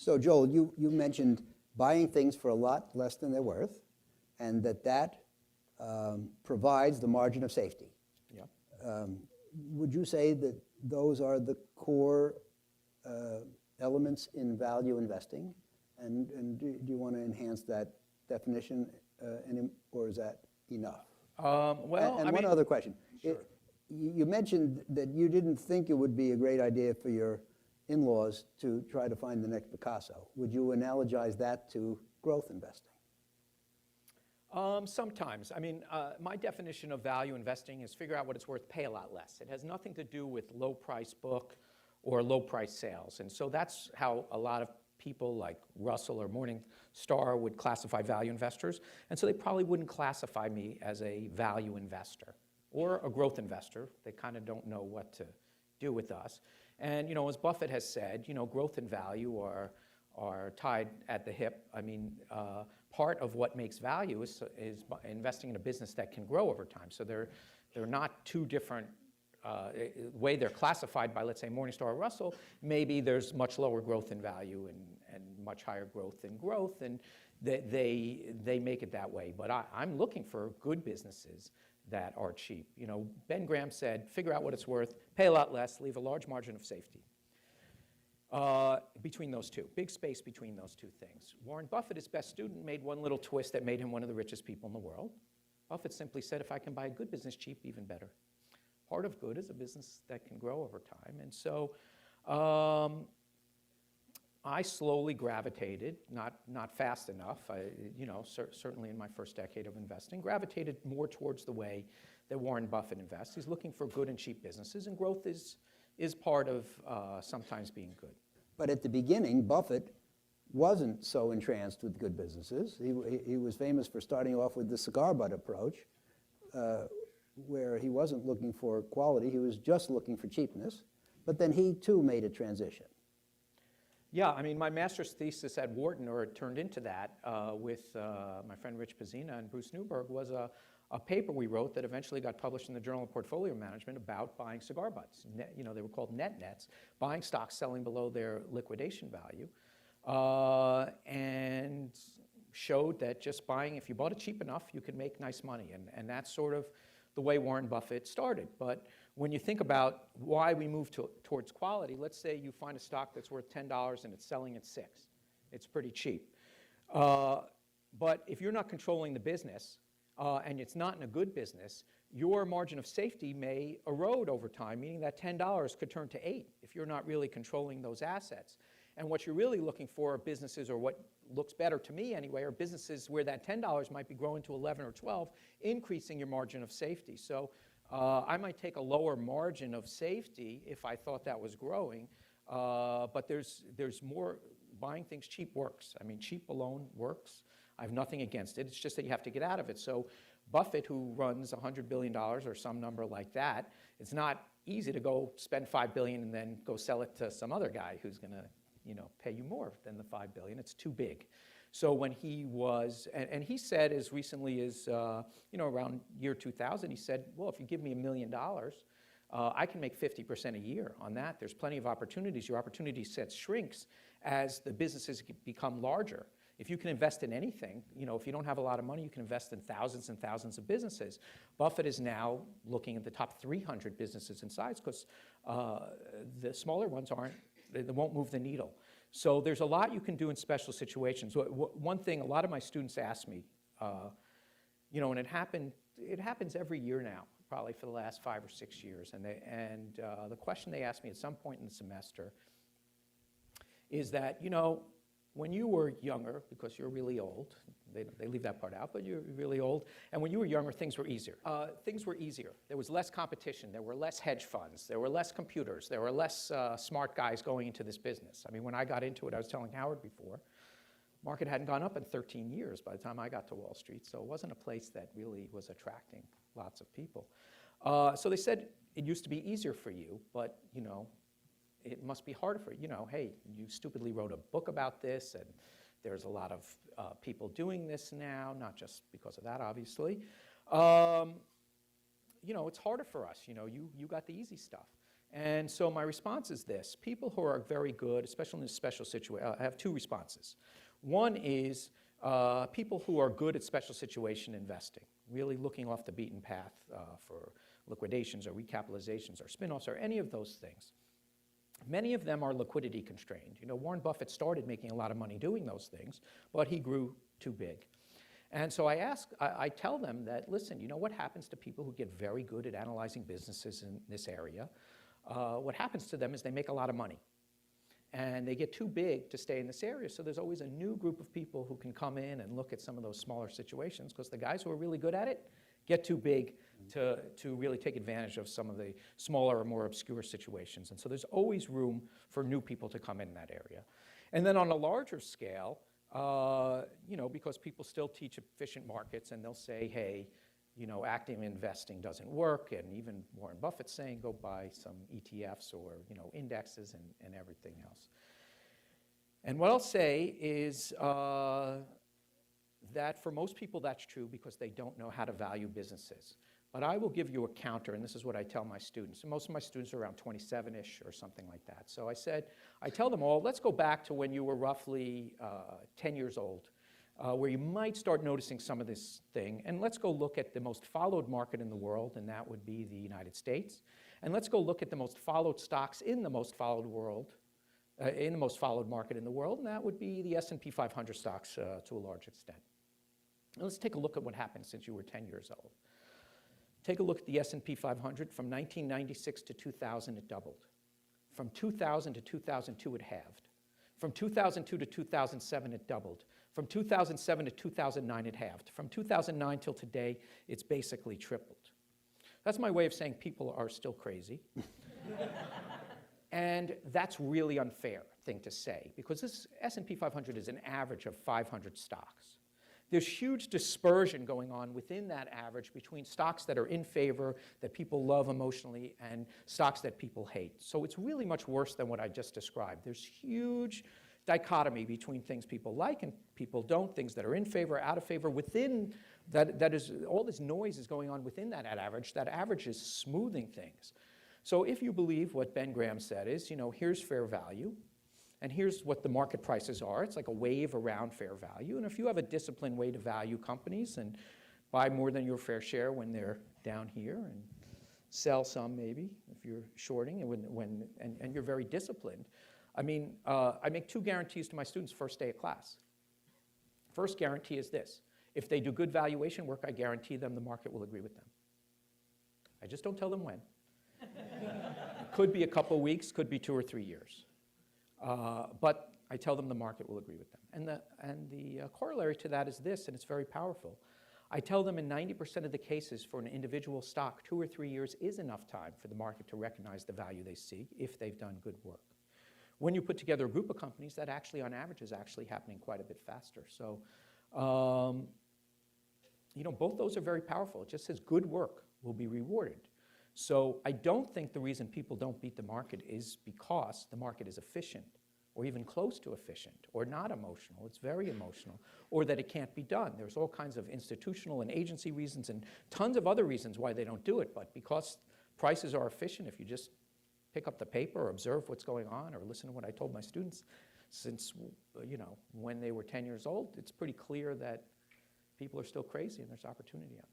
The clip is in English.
So Joel, you mentioned buying things for a lot less than they're worth, and that provides the margin of safety. Yeah. Would you say that those are the core elements in value investing? And do you want to enhance that definition, or is that enough? One other question. Sure. You mentioned that you didn't think it would be a great idea for your in-laws to try to find the next Picasso. Would you analogize that to growth investing? Sometimes. I mean, my definition of value investing is figure out what it's worth, pay a lot less. It has nothing to do with low price book or low price sales. And so that's how a lot of people like Russell or Morningstar would classify value investors. And so they probably wouldn't classify me as a value investor or a growth investor. They kind of don't know what to do with us. And, you know, as Buffett has said, you know, growth and value are tied at the hip. I mean, part of what makes value is investing in a business that can grow over time. So they're not two different way they're classified by, let's say, Morningstar or Russell. Maybe there's much lower growth in value and much higher growth in growth, and they make it that way. But I'm looking for good businesses that are cheap. You know, Ben Graham said, figure out what it's worth, pay a lot less, leave a large margin of safety. Between those two, big space between those two things. Warren Buffett, his best student, made one little twist that made him one of the richest people in the world. Buffett simply said, if I can buy a good business cheap, even better. Part of good is a business that can grow over time. And so I slowly gravitated, not fast enough, certainly in my first decade of investing, gravitated more towards the way that Warren Buffett invests. He's looking for good and cheap businesses, and growth is part of sometimes being good. But at the beginning, Buffett wasn't so entranced with good businesses. He was famous for starting off with the cigar butt approach, where he wasn't looking for quality, he was just looking for cheapness. But then he too made a transition. Yeah, I mean, my master's thesis at Wharton, or it turned into that, with my friend Rich Pazina and Bruce Newberg, was a paper we wrote that eventually got published in the Journal of Portfolio Management about buying cigar butts. They were called net nets, buying stocks selling below their liquidation value, and showed that just buying, if you bought it cheap enough, you could make nice money. And that's sort of the way Warren Buffett started. But when you think about why we move towards quality, let's say you find a stock that's worth $10 and it's selling at $6. It's pretty cheap. But if you're not controlling the business, and it's not in a good business, your margin of safety may erode over time, meaning that $10 could turn to $8 if you're not really controlling those assets. And what you're really looking for are businesses, or what looks better to me anyway, are businesses where that $10 might be growing to 11 or 12, increasing your margin of safety. So I might take a lower margin of safety if I thought that was growing, but there's more. Buying things cheap works. I mean, cheap alone works. I have nothing against it. It's just that you have to get out of it. So Buffett, who runs $100 billion or some number like that, it's not easy to go spend $5 billion and then go sell it to some other guy who's going to, pay you more than the $5 billion. It's too big. So when he was, and he said as recently as, around year 2000, he said, well, if you give me $1 million, I can make 50% a year on that. There's plenty of opportunities. Your opportunity set shrinks as the businesses become larger. If you can invest in anything, if you don't have a lot of money, you can invest in thousands and thousands of businesses. Buffett is now looking at the top 300 businesses in size, because the smaller ones they won't move the needle. So there's a lot you can do in special situations. One thing a lot of my students ask me, and it happens every year now, probably for the last 5 or 6 years. And the question they ask me at some point in the semester is that, when you were younger, because you're really old, they leave that part out, but you're really old, and when you were younger, things were easier. Things were easier. There was less competition. There were less hedge funds. There were less computers. There were less smart guys going into this business. I mean, when I got into it, I was telling Howard before, market hadn't gone up in 13 years by the time I got to Wall Street, so it wasn't a place that really was attracting lots of people. So they said, it used to be easier for you, but, it must be harder for you. Hey, you stupidly wrote a book about this, and there's a lot of people doing this now, not just because of that, obviously. It's harder for us. You got the easy stuff. And so my response is this. People who are very good, especially in a special situation, I have two responses. One is people who are good at special situation investing, really looking off the beaten path for liquidations or recapitalizations or spinoffs or any of those things. Many of them are liquidity constrained. You know, Warren Buffett started making a lot of money doing those things, but he grew too big. And so I tell them that, listen, you know what happens to people who get very good at analyzing businesses in this area? What happens to them is they make a lot of money. And they get too big to stay in this area, so there's always a new group of people who can come in and look at some of those smaller situations, because the guys who are really good at it get too big to really take advantage of some of the smaller or more obscure situations. And so there's always room for new people to come in that area. And then on a larger scale, you know, because people still teach efficient markets, and they'll say, hey, you know, active investing doesn't work, and even Warren Buffett's saying go buy some ETFs or, you know, indexes and everything else. And what I'll say is that for most people that's true because they don't know how to value businesses. But I will give you a counter, and this is what I tell my students. And most of my students are around 27-ish or something like that. So I tell them all, let's go back to when you were roughly 10 years old. Where you might start noticing some of this thing. And let's go look at the most followed market in the world, and that would be the United States. And let's go look at the most followed stocks in the most followed world, in the most followed market in the world, and that would be the S&P 500 stocks to a large extent. And let's take a look at what happened since you were 10 years old. Take a look at the S&P 500. From 1996 to 2000, it doubled. From 2000 to 2002, it halved. From 2002 to 2007, it doubled. From 2007 to 2009, it halved. From 2009 till today, it's basically tripled. That's my way of saying people are still crazy. And that's really unfair thing to say, because this S&P 500 is an average of 500 stocks. There's huge dispersion going on within that average between stocks that are in favor, that people love emotionally, and stocks that people hate. So it's really much worse than what I just described. There's huge dichotomy between things people like and people don't, things that are in favor, out of favor. Within that is all this noise is going on within that average. That average is smoothing things. So if you believe what Ben Graham said is, you know, here's fair value, and here's what the market prices are. It's like a wave around fair value. And if you have a disciplined way to value companies and buy more than your fair share when they're down here, and sell some maybe if you're shorting, and you're very disciplined. I mean, I make two guarantees to my students first day of class. First guarantee is this. If they do good valuation work, I guarantee them the market will agree with them. I just don't tell them when. It could be a couple weeks, could be 2 or 3 years. But I tell them the market will agree with them. And the corollary to that is this, and it's very powerful. I tell them in 90% of the cases for an individual stock, 2 or 3 years is enough time for the market to recognize the value they see if they've done good work. When you put together a group of companies, that actually on average is actually happening quite a bit faster. So, you know, both those are very powerful. It just says good work will be rewarded. So I don't think the reason people don't beat the market is because the market is efficient or even close to efficient or not emotional. It's very emotional, or that it can't be done. There's all kinds of institutional and agency reasons and tons of other reasons why they don't do it. But because prices are efficient, if you just pick up the paper or observe what's going on or listen to what I told my students since, you know, when they were 10 years old, it's pretty clear that people are still crazy and there's opportunity out there.